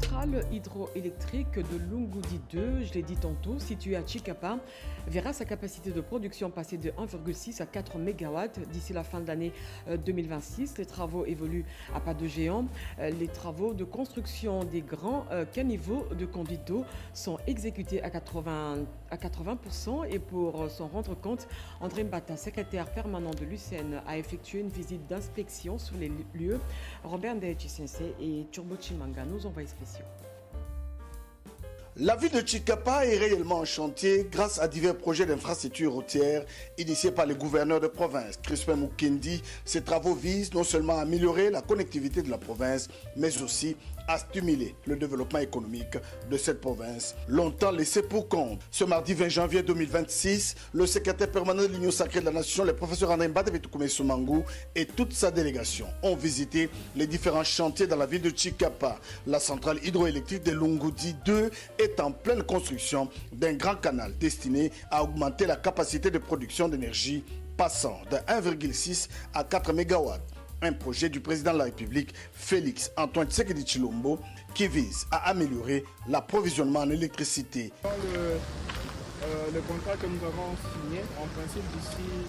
centrale hydroélectrique de Lungoudi 2, je l'ai dit tantôt, située à Chikapa, verra sa capacité de production passer de 1,6 à 4 MW d'ici la fin de l'année 2026. Les travaux évoluent à pas de géant. Les travaux de construction des grands caniveaux de conduite d'eau sont exécutés à 80% et pour s'en rendre compte, André Mbata, secrétaire permanent de l'UCN, a effectué une visite d'inspection sur les lieux. Robert Ndeye-Chisense et Turbo Chimanga, nos envoyés spéciaux. La ville de Chikapa est réellement en chantier grâce à divers projets d'infrastructures routières initiés par les gouverneurs de province. Crispin Mukendi, ces travaux visent non seulement à améliorer la connectivité de la province, mais aussi à stimuler le développement économique de cette province, longtemps laissée pour compte. Ce mardi 20 janvier 2026, le secrétaire permanent de l'Union sacrée de la Nation, le professeur André Mbata Soumangu et toute sa délégation ont visité les différents chantiers dans la ville de Chikapa. La centrale hydroélectrique de Lungoudi 2 est en pleine construction d'un grand canal destiné à augmenter la capacité de production d'énergie passant de 1,6 à 4 MW. Un projet du président de la République, Félix Antoine Tshisekedi Tshilombo, qui vise à améliorer l'approvisionnement en électricité. Le contrat que nous avons signé, en principe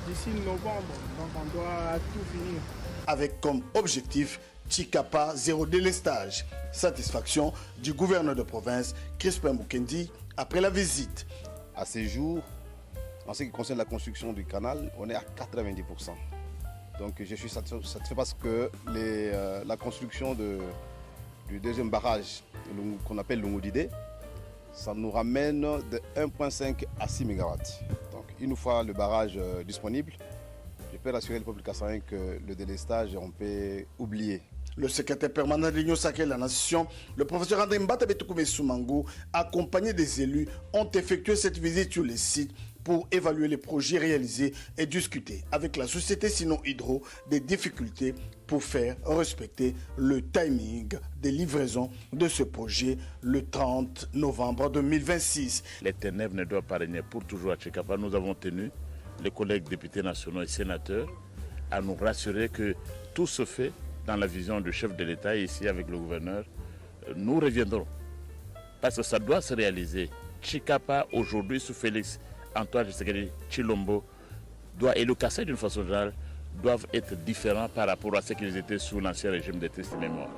d'ici novembre, donc on doit tout finir. Avec comme objectif Chikapa zéro délestage. Satisfaction du gouverneur de province, Crispin Mukendi, après la visite. À ces jours, en ce qui concerne la construction du canal, on est à 90%. Donc je suis satisfait parce que la construction du deuxième barrage qu'on appelle Lungoudi, ça nous ramène de 1,5 à 6 MW. Donc une fois le barrage disponible, je peux rassurer le peuple kassaïen que le délestage, on peut oublier. Le secrétaire permanent de l'Union sacrée de la Nation, le professeur André Mbata Soumangu, accompagné des élus, ont effectué cette visite sur les sites pour évaluer les projets réalisés et discuter avec la société Sino Hydro des difficultés pour faire respecter le timing des livraisons de ce projet le 30 novembre 2026. Les ténèbres ne doivent pas régner pour toujours à Chikapa. Nous avons tenu, les collègues députés nationaux et sénateurs, à nous rassurer que tout se fait dans la vision du chef de l'État. Ici, avec le gouverneur, nous reviendrons. Parce que ça doit se réaliser. Chikapa, aujourd'hui, sous Félix Antoine Tshisekedi Tshilombo, et le Kassai d'une façon générale, doivent être différents par rapport à ce qu'ils étaient sous l'ancien régime de triste mémoire.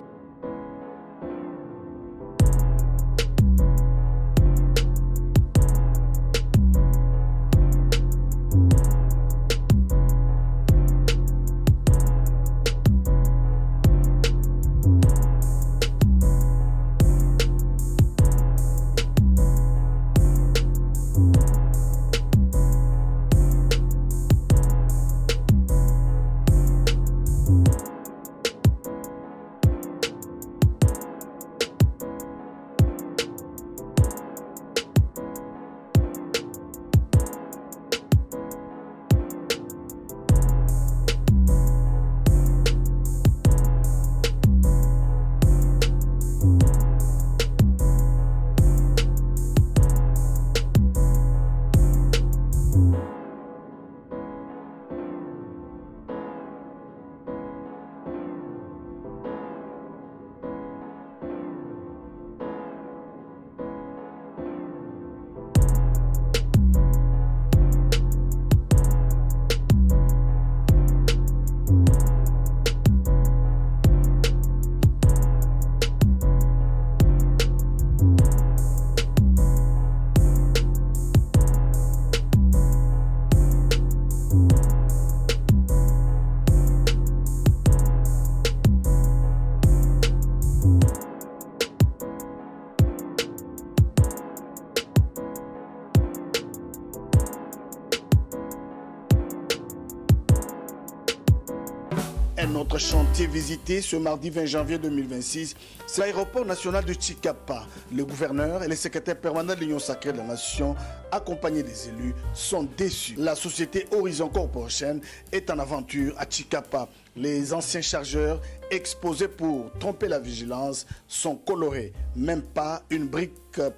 Un autre chantier visité ce mardi 20 janvier 2026, c'est l'aéroport national de Chikapa. Le gouverneur et les secrétaires permanents de l'Union sacrée de la Nation, accompagnés des élus, sont déçus. La société Horizon Corporation est en aventure à Chikapa. Les anciens chargeurs exposés pour tromper la vigilance sont colorés. Même pas une brique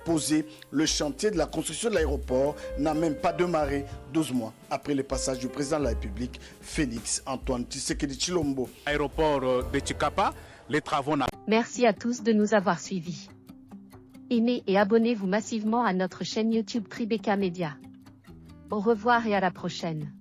posée. Le chantier de la construction de l'aéroport n'a même pas démarré 12 mois après le passage du président de la République, Félix Antoine Tshisekedi Tshilombo. Aéroport de Chikapa, les travaux n'ont... Merci à tous de nous avoir suivis. Aimez et abonnez-vous massivement à notre chaîne YouTube Tribeca Media. Au revoir et à la prochaine.